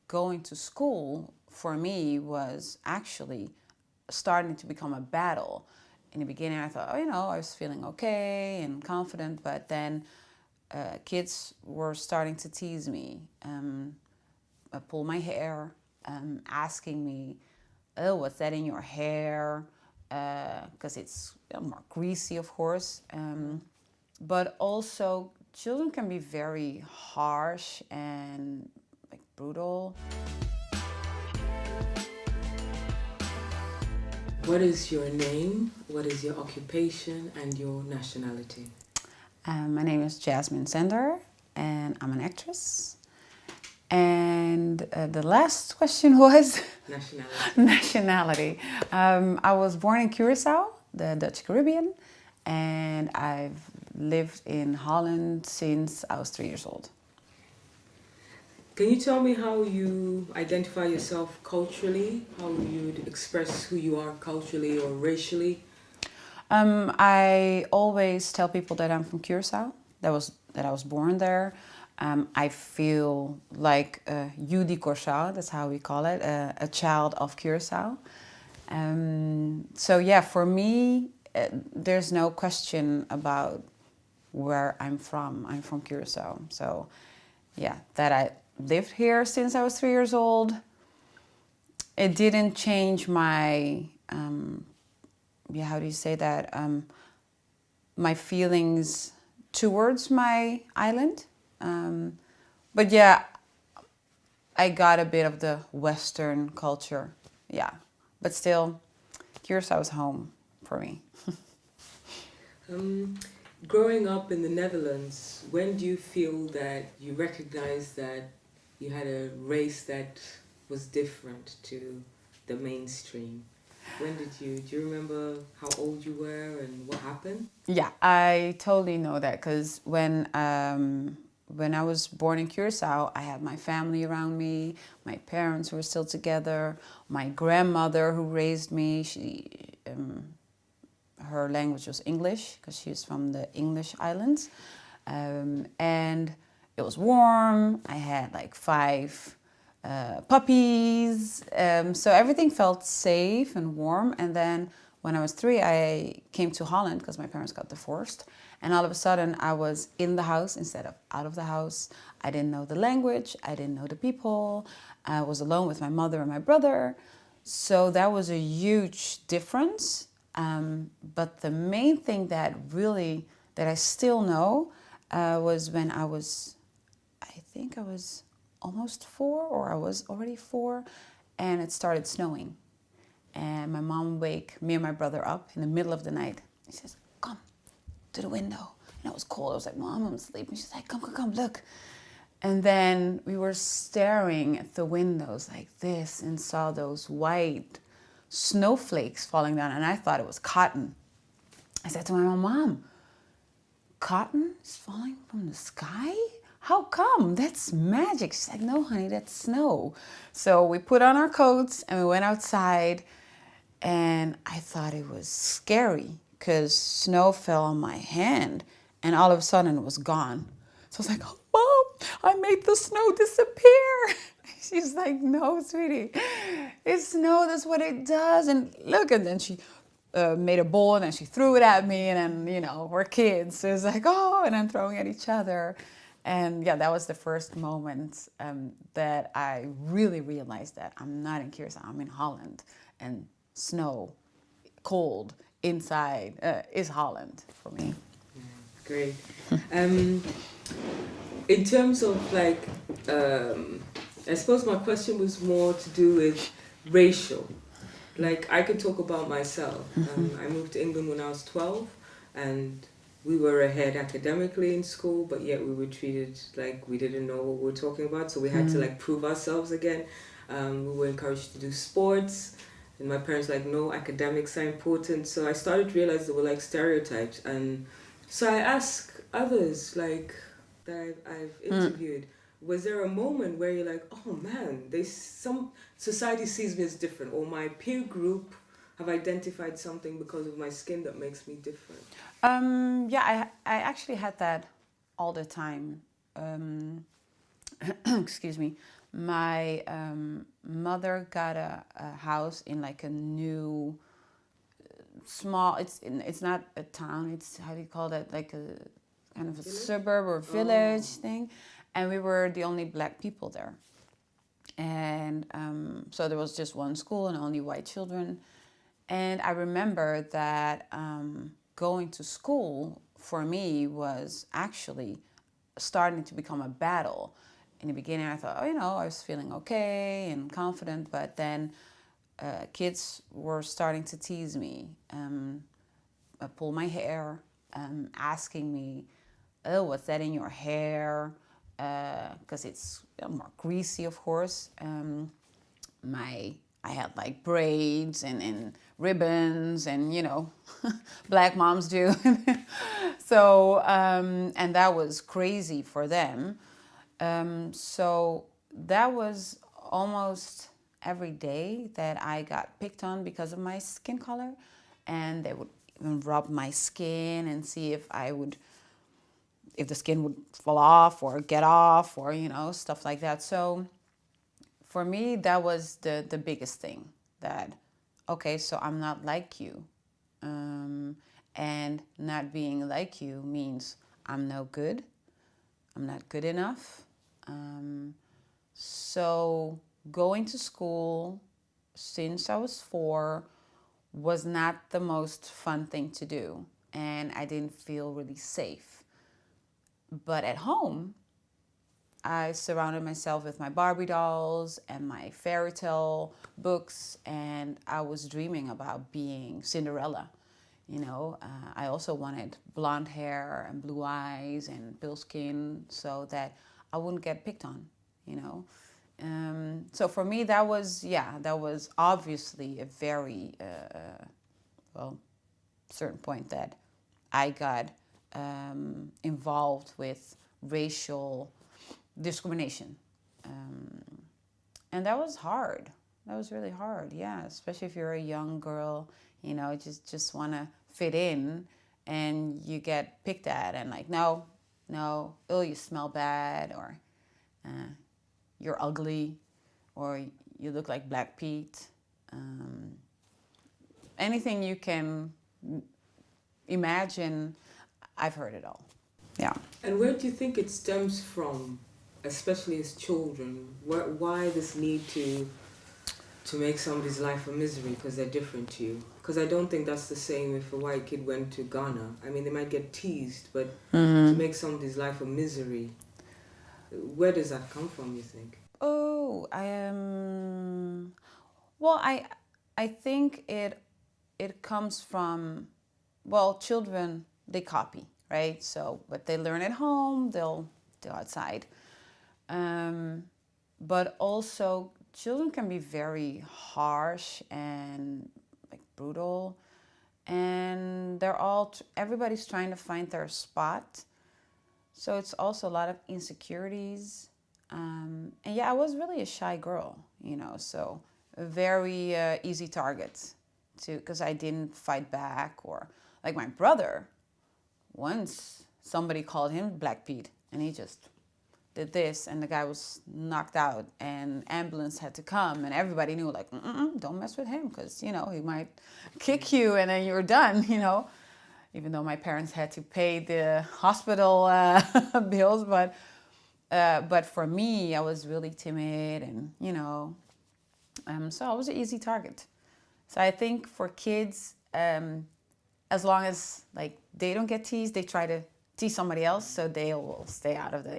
going to school for me was actually starting to become a battle. In the beginning, I thought, I was feeling okay and confident, but then kids were starting to tease me, pull my hair, asking me, "Oh, what's that in your hair?" Because it's more greasy, of course. But also, children can be very harsh and like brutal. What is your name? What is your occupation and your nationality? My name is Jasmine Sendar, and I'm an actress. And the last question was Nationality. nationality. I was born in Curacao, the Dutch Caribbean, and I've lived in Holland since I was 3 years old. Can you tell me how you identify yourself culturally? How you'd express who you are culturally or racially? I always tell people that I'm from Curacao, that I was born there. I feel like Hues de Curaçao, that's how we call it, a child of Curacao. So yeah, for me, there's no question about where I'm from. I'm from Curacao. So yeah, that I lived here since I was 3 years old. It didn't change my, how do you say that? My feelings towards my island. But yeah, I got a bit of the Western culture. Yeah, but still, Curacao is home for me. Growing up in the Netherlands, when do you feel that you recognized that you had a race that was different to the mainstream? When did do you remember how old you were and what happened? Yeah, I totally know that because when I was born in Curacao, I had my family around me. My parents were still together. My grandmother, who raised me, her language was English because she's from the English islands, and it was warm. I had like 5 puppies, so everything felt safe and warm. And then when I was 3, I came to Holland because my parents got divorced, and all of a sudden I was in the house instead of out of the house. I didn't know the language, I didn't know the people. I was alone with my mother and my brother, so that was a huge difference. But the main thing that I still know was when I think I was almost 4, or I was already 4, and it started snowing. And my mom wake me and my brother up in the middle of the night. She says, "Come to the window." And it was cold. I was like, "Mom, I'm sleeping." She's like, come, look. And then we were staring at the windows like this and saw those white snowflakes falling down, and I thought it was cotton. I said to my mom, "Cotton is falling from the sky? How come? That's magic." She's like, "No, honey, that's snow." So we put on our coats and we went outside, and I thought it was scary because snow fell on my hand and all of a sudden it was gone. So I was like, "Oh, Mom, I made the snow disappear." She's like, "No, sweetie, it's snow, that's what it does. And look," and then she made a bowl and then she threw it at me, and then, we're kids. So it's like, "Oh," and I'm throwing at each other. And yeah, that was the first moment that I really realized that I'm not in Curacao, I'm in Holland. And snow, cold, inside is Holland for me. Great. In terms of I suppose my question was more to do with racial. Like, I could talk about myself. I moved to England when I was 12, and we were ahead academically in school, but yet we were treated like we didn't know what we were talking about, so we had to prove ourselves again. We were encouraged to do sports, and my parents no, academics are important. So I started to realize there were stereotypes, and so I asked others that I've interviewed, was there a moment where you're like, "Oh man, some society sees me as different, or my peer group have identified something because of my skin that makes me different"? Yeah, I actually had that all the time. Excuse me. my mother got a house in like a new small, it's not a town, it's, how do you call that, like a kind of a suburb or village thing, and we were the only black people there. And so there was just one school and only white children. And I remember that going to school for me was actually starting to become a battle. In the beginning, I thought, I was feeling okay and confident, but then kids were starting to tease me, pull my hair, asking me, "Oh, what's that in your hair?" Because it's more greasy, of course. I had like braids and ribbons, and black moms do. So and that was crazy for them. So that was almost every day that I got picked on because of my skin color, and they would even rub my skin and see if the skin would fall off or get off, or stuff like that. So for me, that was the biggest thing, that okay, so I'm not like you, and not being like you means I'm no good, I'm not good enough. So going to school since I was 4 was not the most fun thing to do, and I didn't feel really safe. But at home, I surrounded myself with my Barbie dolls and my fairy tale books, and I was dreaming about being Cinderella. I also wanted blonde hair and blue eyes and pale skin so that I wouldn't get picked on. So for me, that was obviously a very certain point that I got involved with racial discrimination, and that was hard. That was really hard, yeah. Especially if you're a young girl, just want to fit in, and you get picked at, and like, no, oh, you smell bad, or you're ugly, or you look like Black Pete. Anything you can imagine, I've heard it all. Yeah. And where do you think it stems from, especially as children? Why this need to make somebody's life a misery because they're different to you? Because I don't think that's the same if a white kid went to Ghana. I mean, they might get teased, but to make somebody's life a misery, where does that come from, you think? Oh, well, I think it comes from, well, children, they copy, right? So what they learn at home, they'll do outside. But also, children can be very harsh and like brutal, and everybody's trying to find their spot. So it's also a lot of insecurities. And yeah, I was really a shy girl, so a very easy target because I didn't fight back. Or like my brother, once somebody called him Black Pete, and he just did this, and the guy was knocked out, and ambulance had to come, and everybody knew, like, don't mess with him, because he might kick you, and then you're done. Even though my parents had to pay the hospital bills, but for me, I was really timid, and so I was an easy target. So I think for kids, as long as like they don't get teased, they try to tease somebody else, so they will stay out of the.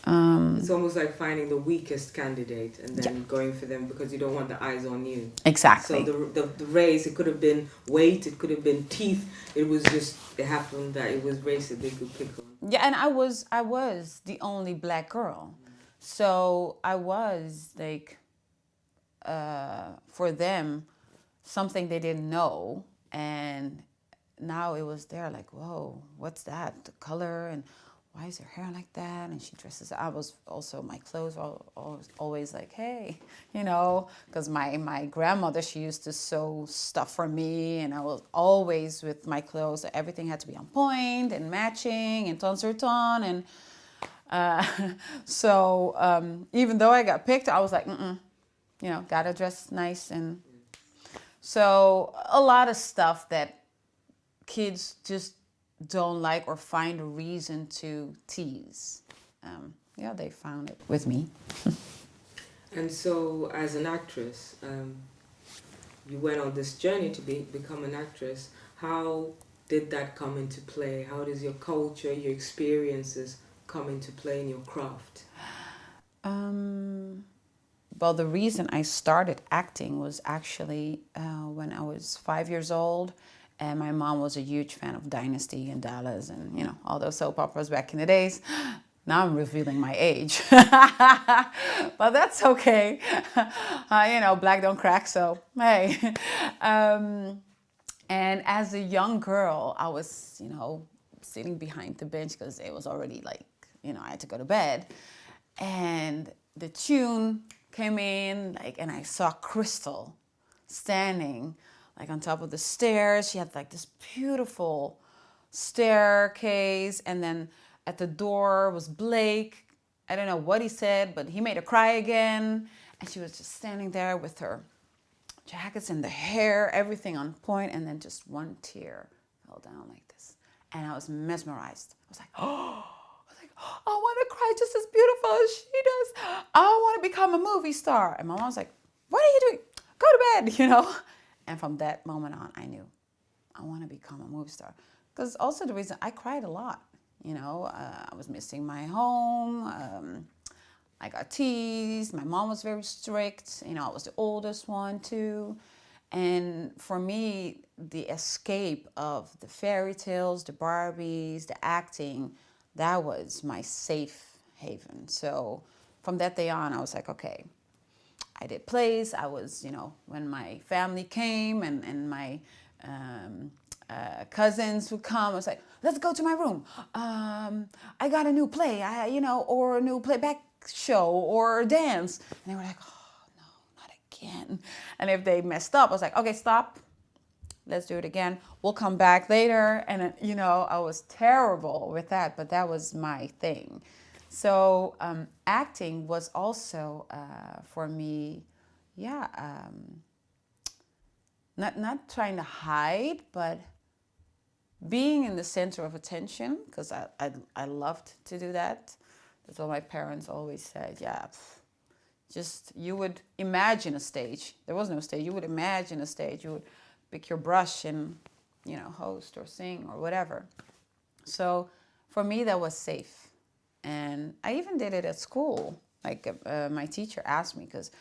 It's almost like finding the weakest candidate and then going for them because you don't want the eyes on you. Exactly. So the race, it could have been weight, it could have been teeth. It happened that it was race that they could pick on. Yeah, and I was the only black girl, so I was like, for them, something they didn't know, and now it was there, like, whoa, what's that? The color, and why is her hair like that? And she dresses. I was also, my clothes were always like, hey, because my grandmother, she used to sew stuff for me, and I was always with my clothes. Everything had to be on point and matching and ton sur ton, and Uh, so even though I got picked, I was like, you know, gotta dress nice. And so a lot of stuff that kids just don't like or find a reason to tease. Yeah, they found it with me. And so, as an actress, you went on this journey to become an actress. How did that come into play? How does your culture, your experiences come into play in your craft? Well, the reason I started acting was actually when I was 5 years old, and my mom was a huge fan of Dynasty and Dallas and, you know, all those soap operas back in the days. Now I'm revealing my age, but that's okay. You know, black don't crack, so hey. And as a young girl, I was, you know, sitting behind the bench because it was already like, you know, I had to go to bed. And the tune came in, like, and I saw Crystal standing like on top of the stairs. She had like this beautiful staircase, and then at the door was Blake. I don't know what he said, but he made her cry again. And she was just standing there with her jackets and the hair, everything on point, and then just one tear fell down like this. And I was mesmerized. I was like, oh, I want to cry just as beautiful as she does. I want to become a movie star. And my mom was like, what are you doing? Go to bed, you know? And from that moment on, I knew I want to become a movie star. Because also the reason I cried a lot, you know, I was missing my home. I got teased. My mom was very strict. You know, I was the oldest one too. And for me, the escape of the fairy tales, the Barbies, the acting, that was my safe haven. So from that day on, I was like, okay, I did plays. I was, you know, when my family came and my cousins would come, I was like, let's go to my room. I got a new play, you know, or a new playback show or dance. And they were like, oh, no, not again. And if they messed up, I was like, okay, stop. Let's do it again. We'll come back later. And, you know, I was terrible with that, but that was my thing. So acting was also for me, yeah, not trying to hide, but being in the center of attention, because I loved to do that. That's what my parents always said. Yeah, just you would imagine a stage. There was no stage. You would imagine a stage. You would pick your brush and, you know, host or sing or whatever. So for me, that was safe. And I even did it at school. Like my teacher asked me, because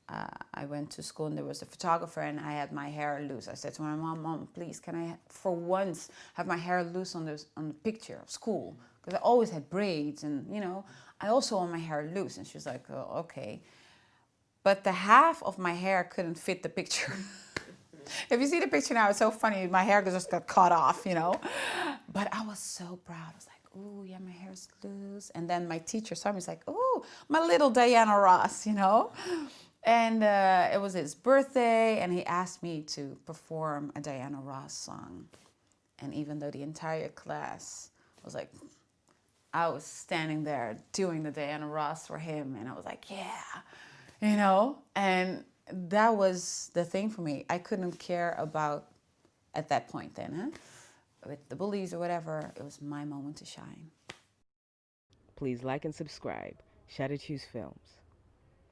I went to school and there was a photographer and I had my hair loose. I said to my mom, please, can I for once have my hair loose on the picture of school? Because I always had braids and, you know, I also want my hair loose. And she was like, oh, okay. But the half of my hair couldn't fit the picture. If you see the picture now, it's so funny. My hair just got cut off, you know. But I was so proud. I was like, oh, yeah, my hair's loose. And then my teacher saw me. He's like, oh, my little Diana Ross, you know. And it was his birthday, and he asked me to perform a Diana Ross song. And even though the entire class was like, I was standing there doing the Diana Ross for him, and I was like, yeah, you know. And that was the thing for me. I couldn't care about, at that point then, with the bullies or whatever. It was my moment to shine. Please like and subscribe. Stereotypes Films.